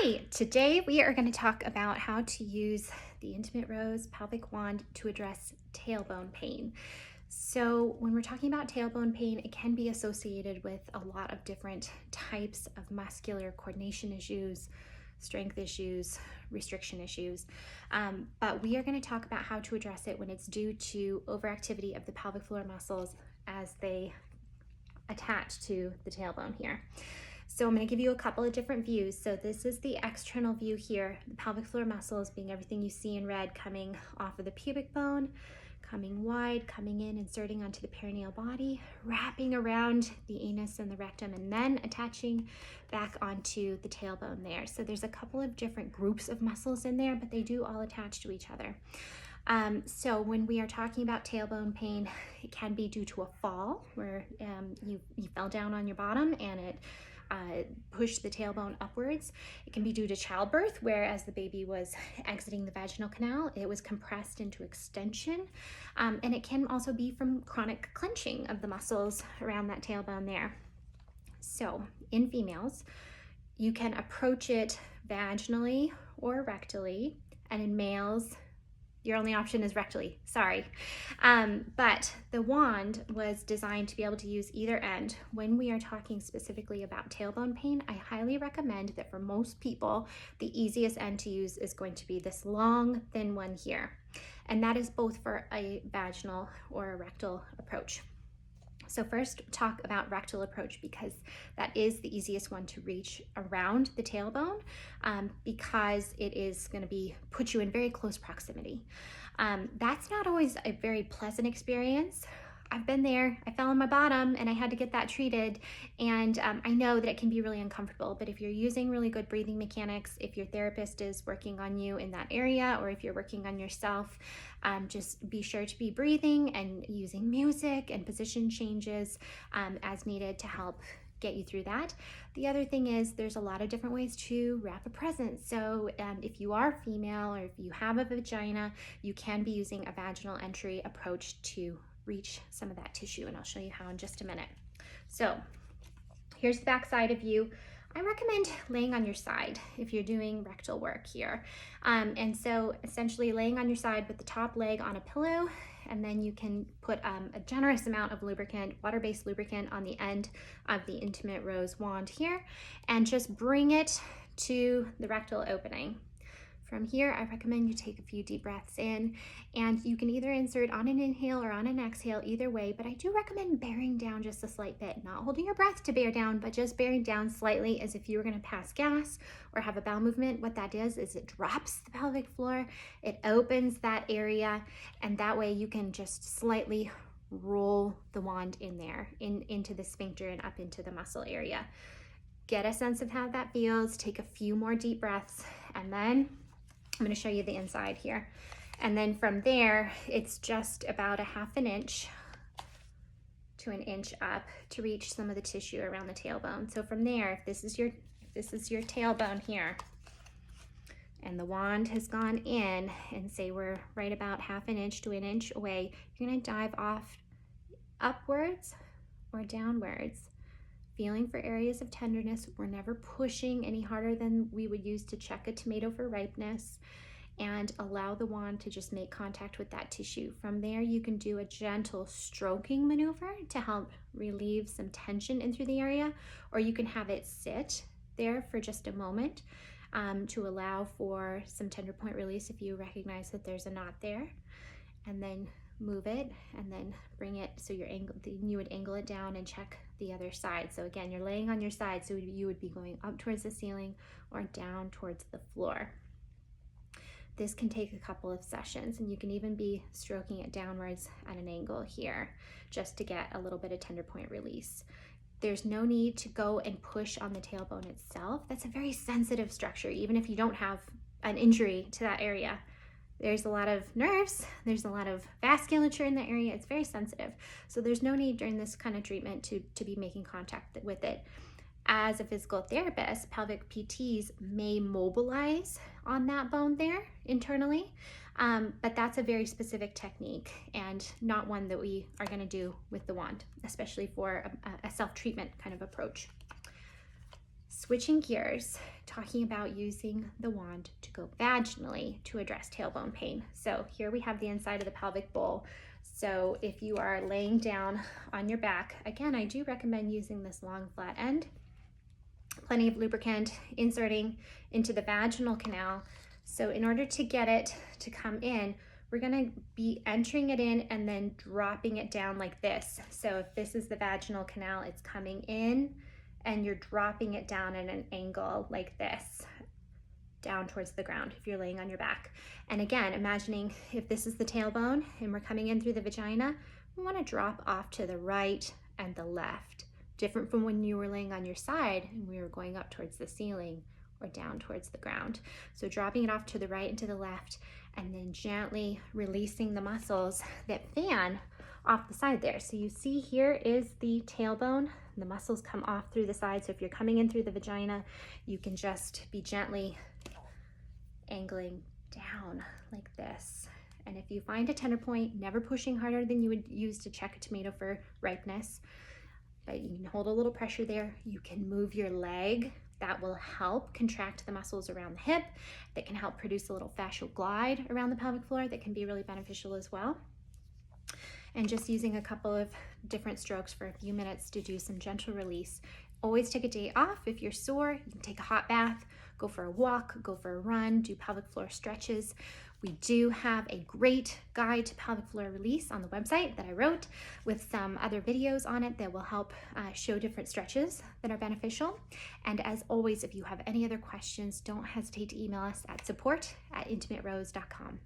Hi, today we are going to talk about how to use the Intimate Rose pelvic wand to address tailbone pain. So when we're talking about tailbone pain, it can be associated with a lot of different types of muscular coordination issues, strength issues, restriction issues. But we are going to talk about how to address it when it's due to overactivity of the pelvic floor muscles as they attach to the tailbone here. So I'm going to give you a couple of different views. So this is the external view here, the pelvic floor muscles being everything you see in red coming off of the pubic bone, coming wide, coming in, inserting onto the perineal body, wrapping around the anus and the rectum, and then attaching back onto the tailbone there. So there's a couple of different groups of muscles in there, but they do all attach to each other. So when we are talking about tailbone pain, it can be due to a fall where you fell down on your bottom and it pushed the tailbone upwards. It can be due to childbirth, where as the baby was exiting the vaginal canal, it was compressed into extension. And it can also be from chronic clenching of the muscles around that tailbone there. So in females, you can approach it vaginally or rectally, and in males, your only option is rectally, sorry. But the wand was designed to be able to use either end. When we are talking specifically about tailbone pain, I highly recommend that for most people, the easiest end to use is going to be this long, thin one here. And that is both for a vaginal or a rectal approach. So first, talk about rectal approach, because that is the easiest one to reach around the tailbone, because it is going to put you in very close proximity. That's not always a very pleasant experience. I've been there. I fell on my bottom and I had to get that treated, and I know that it can be really uncomfortable, but if you're using really good breathing mechanics, if your therapist is working on you in that area, or if you're working on yourself, just be sure to be breathing and using music and position changes as needed to help get you through that. The other thing is there's a lot of different ways to wrap a present. So if you are female or if you have a vagina, you can be using a vaginal entry approach to reach some of that tissue, and I'll show you how in just a minute. So here's the back side of you. I recommend laying on your side if you're doing rectal work here. And so essentially laying on your side with the top leg on a pillow, and then you can put a generous amount of lubricant, water-based lubricant, on the end of the Intimate Rose wand here, and just bring it to the rectal opening. From here, I recommend you take a few deep breaths in, and you can either insert on an inhale or on an exhale, either way, but I do recommend bearing down just a slight bit, not holding your breath to bear down, but just bearing down slightly as if you were going to pass gas or have a bowel movement. What that does is it drops the pelvic floor, it opens that area, and that way you can just slightly roll the wand in there, into the sphincter and up into the muscle area. Get a sense of how that feels, take a few more deep breaths, and then I'm going to show you the inside here. And then from there, it's just about a half an inch to an inch up to reach some of the tissue around the tailbone. So from there, if this is your tailbone here, and the wand has gone in, and say we're right about half an inch to an inch away, you're going to dive off upwards or downwards, feeling for areas of tenderness. We're never pushing any harder than we would use to check a tomato for ripeness, and allow the wand to just make contact with that tissue. From there, you can do a gentle stroking maneuver to help relieve some tension in through the area, or you can have it sit there for just a moment to allow for some tender point release if you recognize that there's a knot there, and then move it and then bring it so you would angle it down and check the other side. So again, you're laying on your side, so you would be going up towards the ceiling or down towards the floor. This can take a couple of sessions, and you can even be stroking it downwards at an angle here just to get a little bit of tender point release. There's no need to go and push on the tailbone itself. That's a very sensitive structure, even if you don't have an injury to that area. There's a lot of nerves, there's a lot of vasculature in the area. It's very sensitive. So there's no need during this kind of treatment to be making contact with it. As a physical therapist, pelvic PTs may mobilize on that bone there internally, but that's a very specific technique and not one that we are going to do with the wand, especially for a self-treatment kind of approach. Switching gears, talking about using the wand to go vaginally to address tailbone pain. So here we have the inside of the pelvic bowl. So if you are laying down on your back, again, I do recommend using this long flat end. Plenty of lubricant, inserting into the vaginal canal. So in order to get it to come in, we're gonna be entering it in and then dropping it down like this. So if this is the vaginal canal, it's coming in and you're dropping it down at an angle like this, down towards the ground if you're laying on your back. And again, imagining if this is the tailbone and we're coming in through the vagina, we wanna drop off to the right and the left. Different from when you were laying on your side and we were going up towards the ceiling or down towards the ground. So dropping it off to the right and to the left, and then gently releasing the muscles that fan off the side there. So you see here is the tailbone. The muscles come off through the side. So if you're coming in through the vagina, you can just be gently angling down like this. And if you find a tender point, never pushing harder than you would use to check a tomato for ripeness, but you can hold a little pressure there. You can move your leg. That will help contract the muscles around the hip. That can help produce a little fascial glide around the pelvic floor that can be really beneficial as well. And just using a couple of different strokes for a few minutes to do some gentle release. Always take a day off. If you're sore, you can take a hot bath, go for a walk, go for a run, do pelvic floor stretches. We do have a great guide to pelvic floor release on the website that I wrote with some other videos on it that will help show different stretches that are beneficial. And as always, if you have any other questions, don't hesitate to email us at support@intimaterose.com.